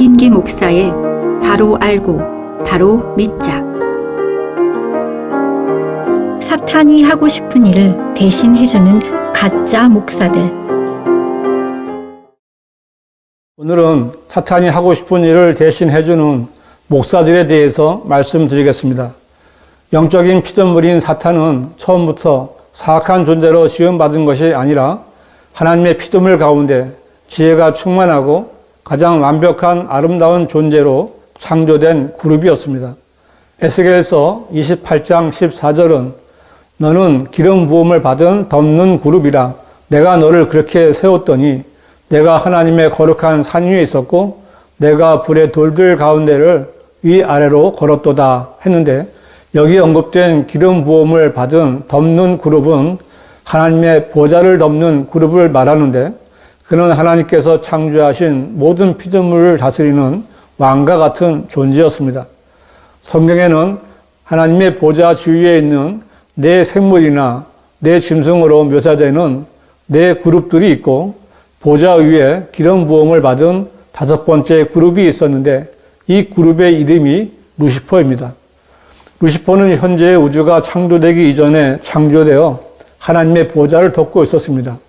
박인기 목사의 바로 알고 바로 믿자. 사탄이 하고 싶은 일을 대신 해주는 가짜 목사들. 오늘은 사탄이 하고 싶은 일을 대신 해주는 목사들에 대해서 말씀드리겠습니다. 영적인 피조물인 사탄은 처음부터 사악한 존재로 지음받은 것이 아니라 하나님의 피조물 가운데 지혜가 충만하고 가장 완벽한 아름다운 존재로 창조된 그룹이었습니다. 에스겔서 28장 14절은 너는 기름 부음을 받은 덮는 그룹이라 내가 너를 그렇게 세웠더니 내가 하나님의 거룩한 산 위에 있었고 내가 불의 돌들 가운데를 위아래로 걸었도다 했는데, 여기 언급된 기름 부음을 받은 덮는 그룹은 하나님의 보좌를 덮는 그룹을 말하는데, 그는 하나님께서 창조하신 모든 피조물을 다스리는 왕과 같은 존재였습니다. 성경에는 하나님의 보좌 주위에 있는 네 생물이나 네 짐승으로 묘사되는 네 그룹들이 있고, 보좌 위에 기름 부음을 받은 다섯 번째 그룹이 있었는데, 이 그룹의 이름이 루시퍼입니다. 루시퍼는 현재 우주가 창조되기 이전에 창조되어 하나님의 보좌를 덮고 있었습니다.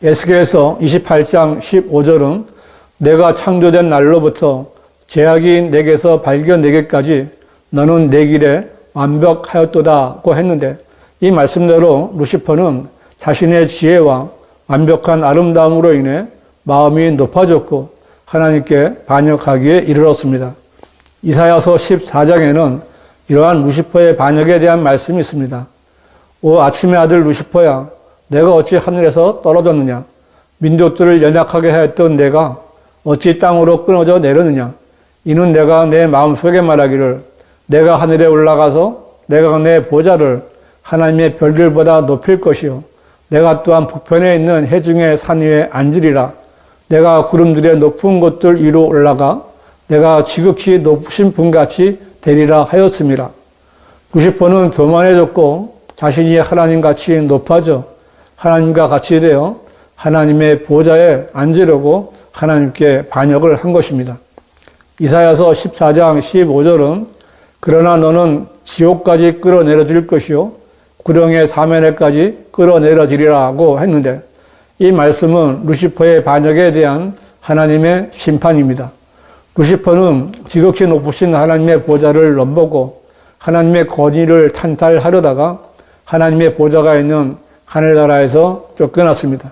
에스겔서 28장 15절은 내가 창조된 날로부터 제약이 내게서 발견되기까지 너는 내 길에 완벽하였도다고 했는데, 이 말씀대로 루시퍼는 자신의 지혜와 완벽한 아름다움으로 인해 마음이 높아졌고 하나님께 반역하기에 이르렀습니다. 이사야서 14장에는 이러한 루시퍼의 반역에 대한 말씀이 있습니다. 오 아침의 아들 루시퍼야, 내가 어찌 하늘에서 떨어졌느냐? 민족들을 연약하게 하였던 내가 어찌 땅으로 끊어져 내렸느냐? 이는 내가 내 마음속에 말하기를 내가 하늘에 올라가서 내가 내 보좌를 하나님의 별들보다 높일 것이요 내가 또한 북편에 있는 해중의 산 위에 앉으리라. 내가 구름들의 높은 곳들 위로 올라가 내가 지극히 높으신 분같이 되리라 하였음이라. 루시퍼는 교만해졌고 자신이 하나님같이 높아져 하나님과 같이 되어 하나님의 보좌에 앉으려고 하나님께 반역을 한 것입니다. 이사야서 14장 15절은 그러나 너는 지옥까지 끌어내려질 것이요 구령의 사면에까지 끌어내려지리라고 했는데, 이 말씀은 루시퍼의 반역에 대한 하나님의 심판입니다. 루시퍼는 지극히 높으신 하나님의 보좌를 넘보고 하나님의 권위를 탄탈하려다가 하나님의 보좌가 있는 하늘나라에서 쫓겨났습니다.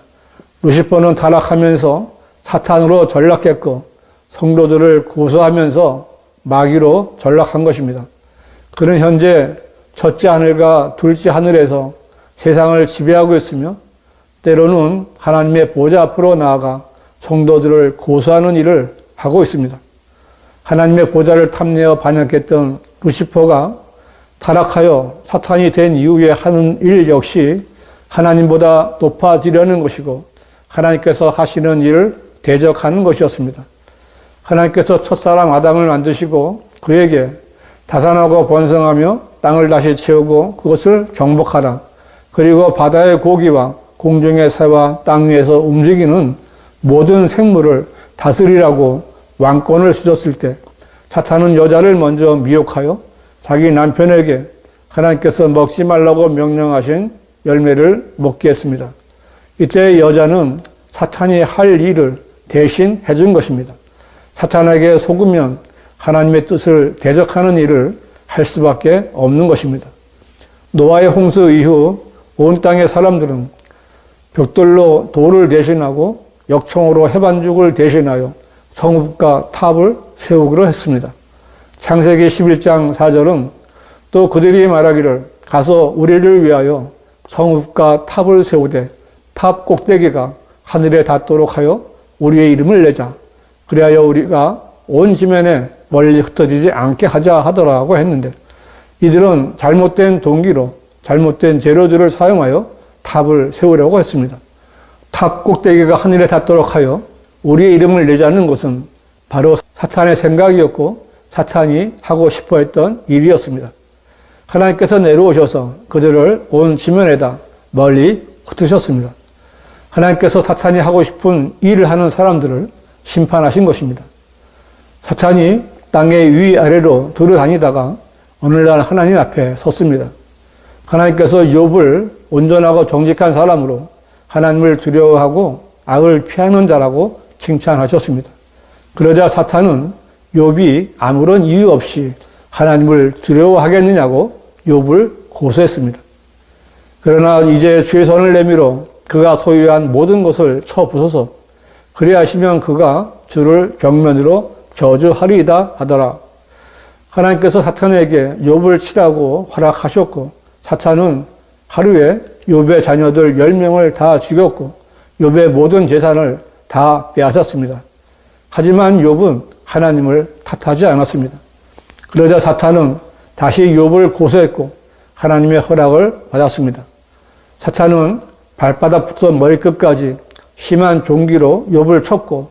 루시퍼는 타락하면서 사탄으로 전락했고 성도들을 고소하면서 마귀로 전락한 것입니다. 그는 현재 첫째 하늘과 둘째 하늘에서 세상을 지배하고 있으며 때로는 하나님의 보좌 앞으로 나아가 성도들을 고소하는 일을 하고 있습니다. 하나님의 보좌를 탐내어 반역했던 루시퍼가 타락하여 사탄이 된 이후에 하는 일 역시 하나님보다 높아지려는 것이고 하나님께서 하시는 일을 대적하는 것이었습니다. 하나님께서 첫사람 아담을 만드시고 그에게 다산하고 번성하며 땅을 다시 채우고 그것을 정복하라. 그리고 바다의 고기와 공중의 새와 땅 위에서 움직이는 모든 생물을 다스리라고 왕권을 주셨을 때 사탄은 여자를 먼저 미혹하여 자기 남편에게 하나님께서 먹지 말라고 명령하신 열매를 먹게 했습니다. 이때 여자는 사탄이 할 일을 대신 해준 것입니다. 사탄에게 속으면 하나님의 뜻을 대적하는 일을 할 수밖에 없는 것입니다. 노아의 홍수 이후 온 땅의 사람들은 벽돌로 돌을 대신하고 역청으로 해반죽을 대신하여 성읍과 탑을 세우기로 했습니다. 창세기 11장 4절은 또 그들이 말하기를 가서 우리를 위하여 성읍과 탑을 세우되 탑 꼭대기가 하늘에 닿도록 하여 우리의 이름을 내자. 그리하여 우리가 온 지면에 멀리 흩어지지 않게 하자 하더라고 했는데, 이들은 잘못된 동기로 잘못된 재료들을 사용하여 탑을 세우려고 했습니다. 탑 꼭대기가 하늘에 닿도록 하여 우리의 이름을 내자는 것은 바로 사탄의 생각이었고 사탄이 하고 싶어 했던 일이었습니다. 하나님께서 내려오셔서 그들을 온 지면에다 멀리 흩으셨습니다. 하나님께서 사탄이 하고 싶은 일을 하는 사람들을 심판하신 것입니다. 사탄이 땅의 위아래로 돌아다니다가 어느 날 하나님 앞에 섰습니다. 하나님께서 욥을 온전하고 정직한 사람으로 하나님을 두려워하고 악을 피하는 자라고 칭찬하셨습니다. 그러자 사탄은 욥이 아무런 이유 없이 하나님을 두려워하겠느냐고 욥을 고소했습니다. 그러나 이제 주의 손을 내밀어 그가 소유한 모든 것을 쳐 부숴서 그리하시면 그가 주를 경면으로 저주하리이다 하더라. 하나님께서 사탄에게 욥을 치라고 허락하셨고 사탄은 하루에 욥의 자녀들 10명을 다 죽였고 욥의 모든 재산을 다 빼앗았습니다. 하지만 욥은 하나님을 탓하지 않았습니다. 그러자 사탄은 다시 욥을 고소했고 하나님의 허락을 받았습니다. 사탄은 발바닥부터 머리끝까지 심한 종기로 욥을 쳤고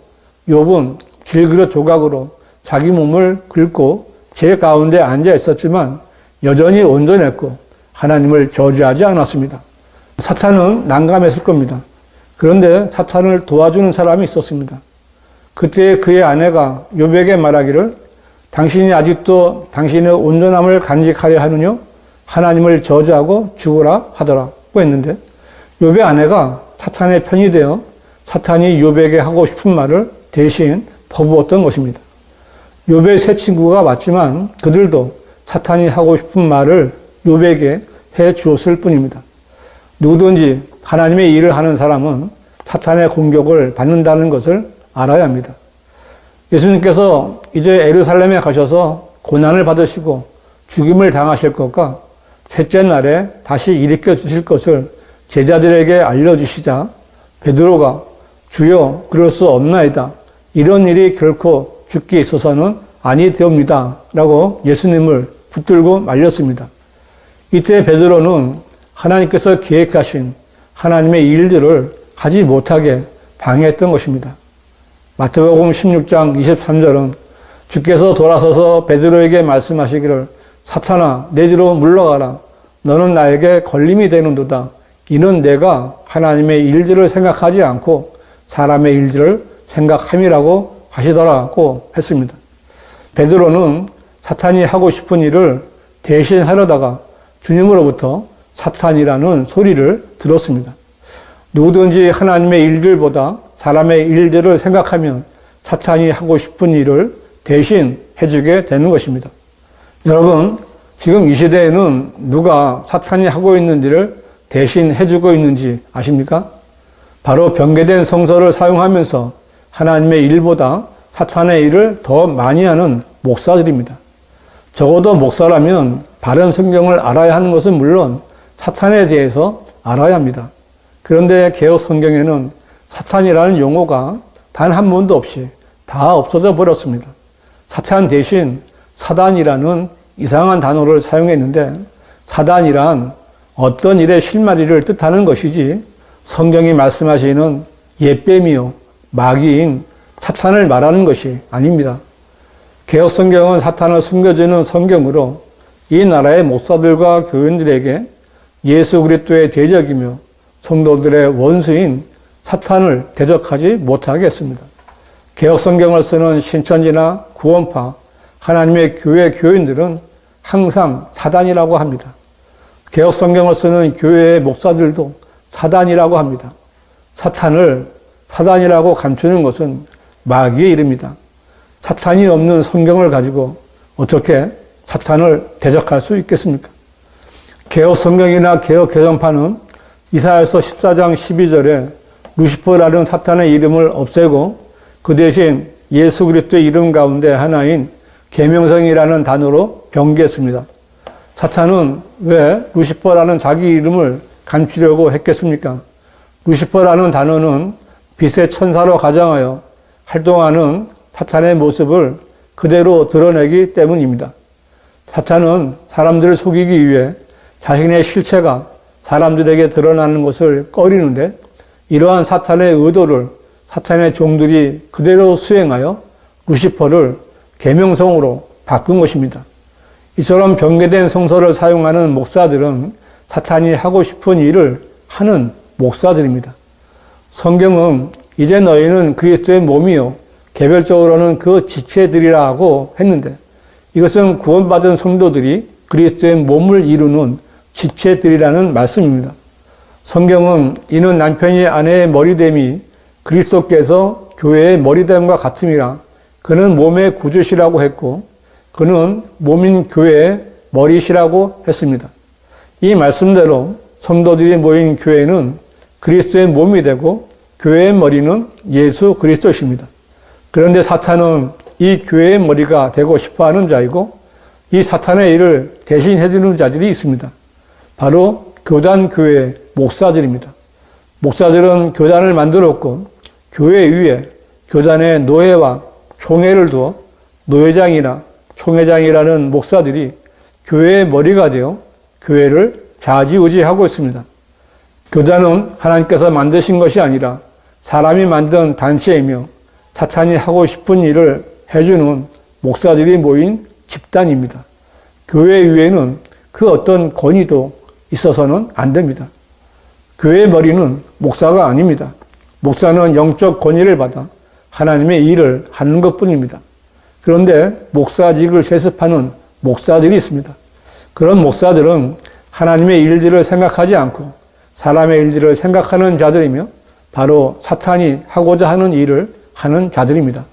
욥은 질그릇 조각으로 자기 몸을 긁고 제 가운데 앉아 있었지만 여전히 온전했고 하나님을 저주하지 않았습니다. 사탄은 난감했을 겁니다. 그런데 사탄을 도와주는 사람이 있었습니다. 그때 그의 아내가 욥에게 말하기를 당신이 아직도 당신의 온전함을 간직하려 하느냐? 하나님을 저주하고 죽으라 하더라고 했는데 욥의 아내가 사탄의 편이 되어 사탄이 욥에게 하고 싶은 말을 대신 퍼부었던 것입니다. 욥의 세 친구가 맞지만 그들도 사탄이 하고 싶은 말을 욥에게 해 주었을 뿐입니다. 누구든지 하나님의 일을 하는 사람은 사탄의 공격을 받는다는 것을 알아야 합니다. 예수님께서 이제 예루살렘에 가셔서 고난을 받으시고 죽임을 당하실 것과 셋째 날에 다시 일으켜 주실 것을 제자들에게 알려주시자 베드로가 주여 그럴 수 없나이다. 이런 일이 결코 죽기에 있어서는 아니 되옵니다. 라고 예수님을 붙들고 말렸습니다. 이때 베드로는 하나님께서 계획하신 하나님의 일들을 하지 못하게 방해했던 것입니다. 마태복음 16장 23절은 주께서 돌아서서 베드로에게 말씀하시기를 사탄아 내 뒤로 물러가라. 너는 나에게 걸림이 되는도다. 이는 내가 하나님의 일들을 생각하지 않고 사람의 일들을 생각함이라고 하시더라고 했습니다. 베드로는 사탄이 하고 싶은 일을 대신 하려다가 주님으로부터 사탄이라는 소리를 들었습니다. 누구든지 하나님의 일들보다 사람의 일들을 생각하면 사탄이 하고 싶은 일을 대신 해주게 되는 것입니다. 여러분, 지금 이 시대에는 누가 사탄이 하고 있는 일을 대신 해주고 있는지 아십니까? 바로 변개된 성서를 사용하면서 하나님의 일보다 사탄의 일을 더 많이 하는 목사들입니다. 적어도 목사라면 바른 성경을 알아야 하는 것은 물론 사탄에 대해서 알아야 합니다. 그런데 개역 성경에는 사탄이라는 용어가 단 한 번도 없이 다 없어져 버렸습니다. 사탄 대신 사단이라는 이상한 단어를 사용했는데 사단이란 어떤 일의 실마리를 뜻하는 것이지 성경이 말씀하시는 옛뱀이요 마귀인 사탄을 말하는 것이 아닙니다. 개역 성경은 사탄을 숨겨주는 성경으로 이 나라의 목사들과 교인들에게 예수 그리스도의 대적이며 성도들의 원수인 사탄을 대적하지 못하게 했습니다. 개역 성경을 쓰는 신천지나 구원파, 하나님의 교회 교인들은 항상 사단이라고 합니다. 개역 성경을 쓰는 교회의 목사들도 사단이라고 합니다. 사탄을 사단이라고 감추는 것은 마귀의 일입니다. 사탄이 없는 성경을 가지고 어떻게 사탄을 대적할 수 있겠습니까? 개역 성경이나 개역 개정판은 이사야서 14장 12절에 루시퍼라는 사탄의 이름을 없애고 그 대신 예수 그리스도의 이름 가운데 하나인 계명성이라는 단어로 변개했습니다. 사탄은 왜 루시퍼라는 자기 이름을 감추려고 했겠습니까? 루시퍼라는 단어는 빛의 천사로 가정하여 활동하는 사탄의 모습을 그대로 드러내기 때문입니다. 사탄은 사람들을 속이기 위해 자신의 실체가 사람들에게 드러나는 것을 꺼리는데 이러한 사탄의 의도를 사탄의 종들이 그대로 수행하여 루시퍼를 계명성으로 바꾼 것입니다. 이처럼 변개된 성서를 사용하는 목사들은 사탄이 하고 싶은 일을 하는 목사들입니다. 성경은 이제 너희는 그리스도의 몸이요 개별적으로는 그 지체들이라고 했는데 이것은 구원받은 성도들이 그리스도의 몸을 이루는 지체들이라는 말씀입니다. 성경은 이는 남편이 아내의 머리됨이 그리스도께서 교회의 머리됨과 같음이라 그는 몸의 구주시라고 했고 그는 몸인 교회의 머리시라고 했습니다. 이 말씀대로 성도들이 모인 교회는 그리스도의 몸이 되고 교회의 머리는 예수 그리스도십니다. 그런데 사탄은 이 교회의 머리가 되고 싶어하는 자이고 이 사탄의 일을 대신해 주는 자들이 있습니다. 바로 교단 교회 목사들입니다. 목사들은 교단을 만들었고 교회 위에 교단의 노예와 총회를 두어 노회장이나 총회장이라는 목사들이 교회의 머리가 되어 교회를 좌지우지하고 있습니다. 교단은 하나님께서 만드신 것이 아니라 사람이 만든 단체이며 사탄이 하고 싶은 일을 해주는 목사들이 모인 집단입니다. 교회 위에는 그 어떤 권위도 있어서는 안 됩니다. 교회의 머리는 목사가 아닙니다. 목사는 영적 권위를 받아 하나님의 일을 하는 것뿐입니다. 그런데 목사직을 세습하는 목사들이 있습니다. 그런 목사들은 하나님의 일들을 생각하지 않고 사람의 일들을 생각하는 자들이며 바로 사탄이 하고자 하는 일을 하는 자들입니다.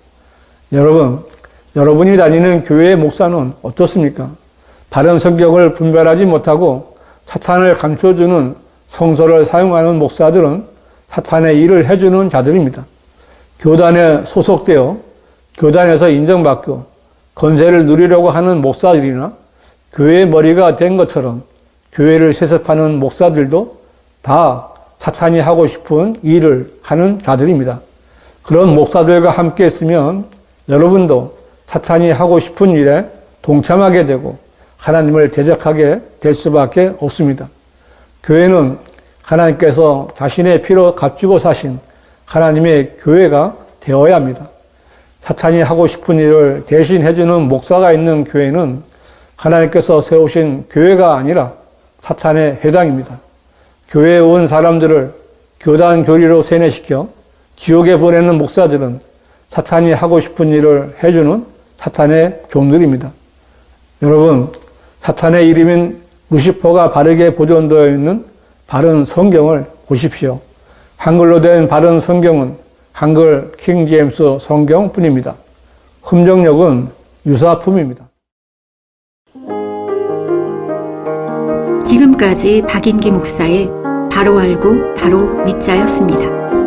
여러분이 다니는 교회의 목사는 어떻습니까? 바른 성경을 분별하지 못하고 사탄을 감춰주는 성서를 사용하는 목사들은 사탄의 일을 해주는 자들입니다. 교단에 소속되어 교단에서 인정받고 권세를 누리려고 하는 목사들이나 교회의 머리가 된 것처럼 교회를 세습하는 목사들도 다 사탄이 하고 싶은 일을 하는 자들입니다. 그런 목사들과 함께 있으면 여러분도 사탄이 하고 싶은 일에 동참하게 되고 하나님을 대적하게 될 수밖에 없습니다. 교회는 하나님께서 자신의 피로 값지고 사신 하나님의 교회가 되어야 합니다. 사탄이 하고 싶은 일을 대신 해주는 목사가 있는 교회는 하나님께서 세우신 교회가 아니라 사탄의 회당입니다. 교회에 온 사람들을 교단 교리로 세뇌시켜 지옥에 보내는 목사들은 사탄이 하고 싶은 일을 해주는 사탄의 종들입니다. 여러분, 사탄의 이름인 루시퍼가 바르게 보존되어 있는 바른 성경을 보십시오. 한글로 된 바른 성경은 한글 킹 제임스 성경뿐입니다. 흠정력은 유사품입니다. 지금까지 박인기 목사의 바로 알고 바로 믿자였습니다.